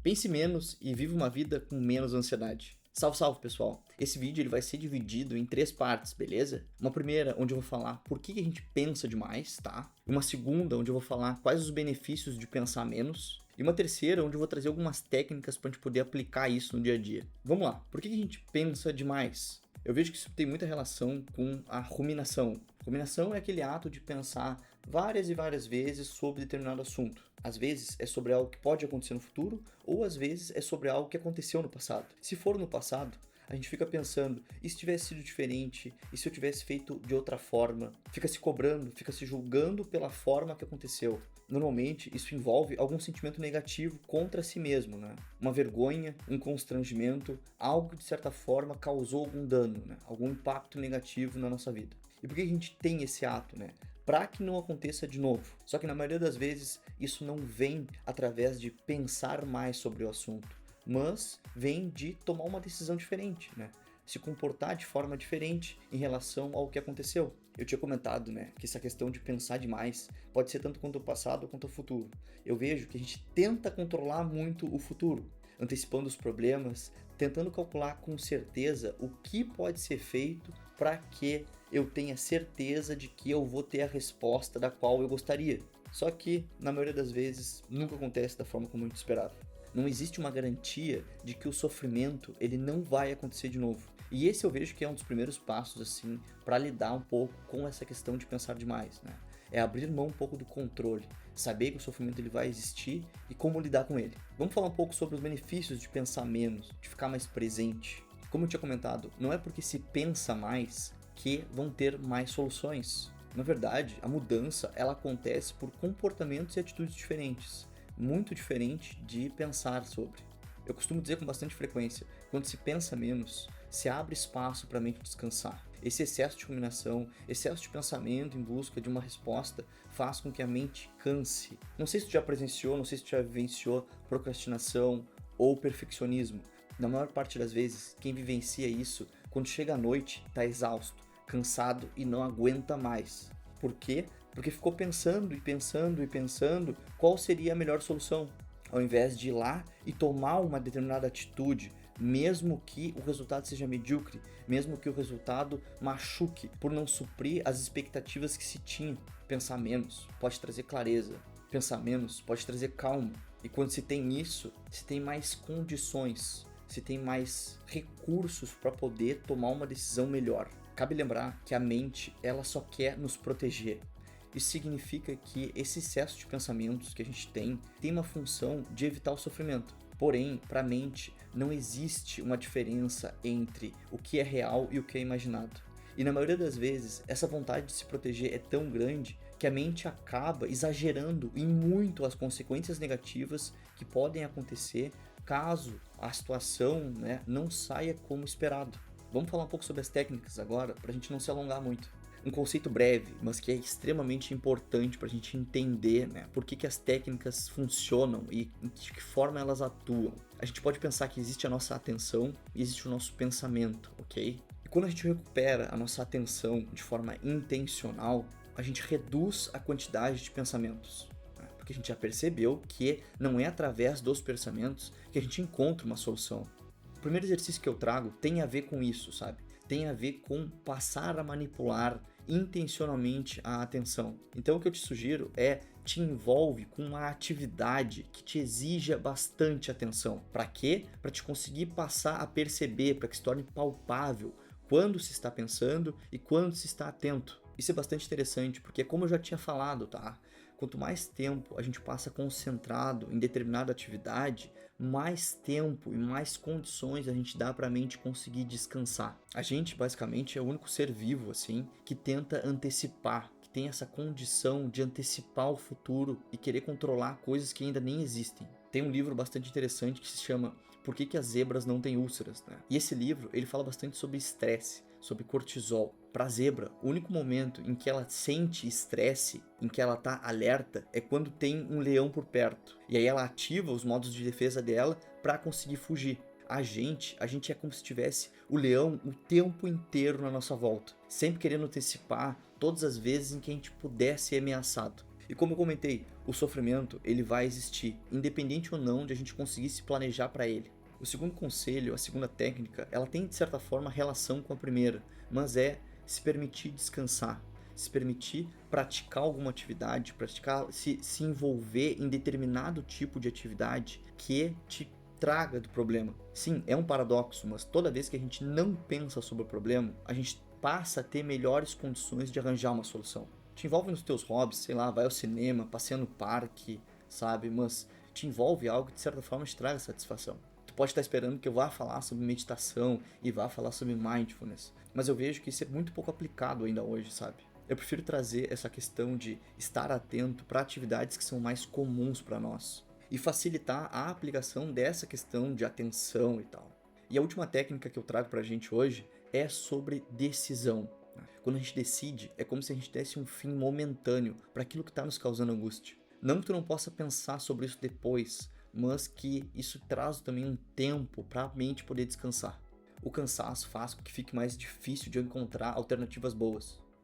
Pense menos e viva uma vida com menos ansiedade. Salve, salve, pessoal! Esse vídeo ele vai ser dividido em 3 partes, beleza? Uma primeira, onde eu vou falar por que a gente pensa demais, tá? Uma segunda, onde eu vou falar quais os benefícios de pensar menos. E uma terceira, onde eu vou trazer algumas técnicas para a gente poder aplicar isso no dia a dia. Vamos lá, por que a gente pensa demais? Eu vejo que isso tem muita relação com a ruminação. Ruminação é aquele ato de pensar várias e várias vezes sobre determinado assunto. Às vezes é sobre algo que pode acontecer no futuro, ou às vezes é sobre algo que aconteceu no passado. Se for no passado, a gente fica pensando, e se tivesse sido diferente? E se eu tivesse feito de outra forma? Fica se cobrando, fica se julgando pela forma que aconteceu. Normalmente, isso envolve algum sentimento negativo contra si mesmo, né? Uma vergonha, um constrangimento, algo que de certa forma causou algum dano, né? Algum impacto negativo na nossa vida. E por que a gente tem esse ato, né? Para que não aconteça de novo. Só que na maioria das vezes, isso não vem através de pensar mais sobre o assunto, mas vem de tomar uma decisão diferente, né? Se comportar de forma diferente em relação ao que aconteceu. Eu tinha comentado, né, que essa questão de pensar demais pode ser tanto quanto o passado quanto o futuro. Eu vejo que a gente tenta controlar muito o futuro, antecipando os problemas, tentando calcular com certeza o que pode ser feito para que eu tenha certeza de que eu vou ter a resposta da qual eu gostaria. Só que, na maioria das vezes, nunca acontece da forma como a gente esperava. Não existe uma garantia de que o sofrimento ele não vai acontecer de novo. E esse eu vejo que é um dos primeiros passos assim para lidar um pouco com essa questão de pensar demais, né? É abrir mão um pouco do controle, saber que o sofrimento ele vai existir e como lidar com ele. Vamos falar um pouco sobre os benefícios de pensar menos, de ficar mais presente. Como eu tinha comentado, não é porque se pensa mais que vão ter mais soluções. Na verdade, a mudança ela acontece por comportamentos e atitudes diferentes. Muito diferente de pensar sobre. Eu costumo dizer com bastante frequência, quando se pensa menos, se abre espaço para a mente descansar. Esse excesso de ruminação, excesso de pensamento em busca de uma resposta faz com que a mente canse. Não sei se tu já presenciou, não sei se tu já vivenciou procrastinação ou perfeccionismo. Na maior parte das vezes, quem vivencia isso, quando chega à noite, está exausto, cansado e não aguenta mais. Por quê? Porque ficou pensando e pensando e pensando qual seria a melhor solução, ao invés de ir lá e tomar uma determinada atitude, mesmo que o resultado seja medíocre, mesmo que o resultado machuque, por não suprir as expectativas que se tinha. Pensar menos pode trazer clareza, pensar menos pode trazer calma, e quando se tem isso, se tem mais condições, se tem mais recursos para poder tomar uma decisão melhor. Cabe lembrar que a mente ela só quer nos proteger. Isso significa que esse excesso de pensamentos que a gente tem uma função de evitar o sofrimento. Porém, para a mente não existe uma diferença entre o que é real e o que é imaginado. E na maioria das vezes, essa vontade de se proteger é tão grande que a mente acaba exagerando em muito as consequências negativas que podem acontecer caso a situação, né, não saia como esperado. Vamos falar um pouco sobre as técnicas agora, para a gente não se alongar muito. Um conceito breve, mas que é extremamente importante para a gente entender, né, por que as técnicas funcionam e de que forma elas atuam. A gente pode pensar que existe a nossa atenção e existe o nosso pensamento, ok? E quando a gente recupera a nossa atenção de forma intencional, a gente reduz a quantidade de pensamentos. Porque a gente já percebeu que não é através dos pensamentos que a gente encontra uma solução. O primeiro exercício que eu trago tem a ver com isso, sabe? Tem a ver com passar a manipular intencionalmente a atenção. Então o que eu te sugiro é te envolve com uma atividade que te exija bastante atenção. Para quê? Para te conseguir passar a perceber, para que se torne palpável quando se está pensando e quando se está atento. Isso é bastante interessante, porque como eu já tinha falado, tá? Quanto mais tempo a gente passa concentrado em determinada atividade, mais tempo e mais condições a gente dá para a mente conseguir descansar. A gente, basicamente, é o único ser vivo, assim, que tenta antecipar, que tem essa condição de antecipar o futuro e querer controlar coisas que ainda nem existem. Tem um livro bastante interessante que se chama Por que as zebras não têm úlceras, né? E esse livro, ele fala bastante sobre estresse, sobre cortisol. Para a zebra, o único momento em que ela sente estresse, em que ela está alerta, é quando tem um leão por perto. E aí ela ativa os modos de defesa dela para conseguir fugir. A gente é como se tivesse o leão o tempo inteiro na nossa volta, sempre querendo antecipar todas as vezes em que a gente puder ser ameaçado. E como eu comentei, O sofrimento, ele vai existir, independente ou não de a gente conseguir se planejar para ele. O segundo conselho, a segunda técnica, ela tem de certa forma relação com a primeira, mas é se permitir descansar, se permitir praticar alguma atividade, se envolver em determinado tipo de atividade que te traga do problema. Sim, é um paradoxo, mas toda vez que a gente não pensa sobre o problema, a gente passa a ter melhores condições de arranjar uma solução. Te envolve nos teus hobbies, sei lá, vai ao cinema, passeia no parque, sabe? Mas te envolve algo que de certa forma te traga satisfação. Tu pode estar esperando que eu vá falar sobre meditação e vá falar sobre mindfulness, mas eu vejo que isso é muito pouco aplicado ainda hoje, sabe? Eu prefiro trazer essa questão de estar atento para atividades que são mais comuns para nós e facilitar a aplicação dessa questão de atenção e tal. E a última técnica que eu trago pra gente hoje é sobre decisão. Quando a gente decide, é como se a gente desse um fim momentâneo para aquilo que está nos causando angústia. Não que tu não possa pensar sobre isso depois, mas que isso traz também um tempo para a mente poder descansar. O cansaço faz com que fique mais difícil de encontrar alternativas boas.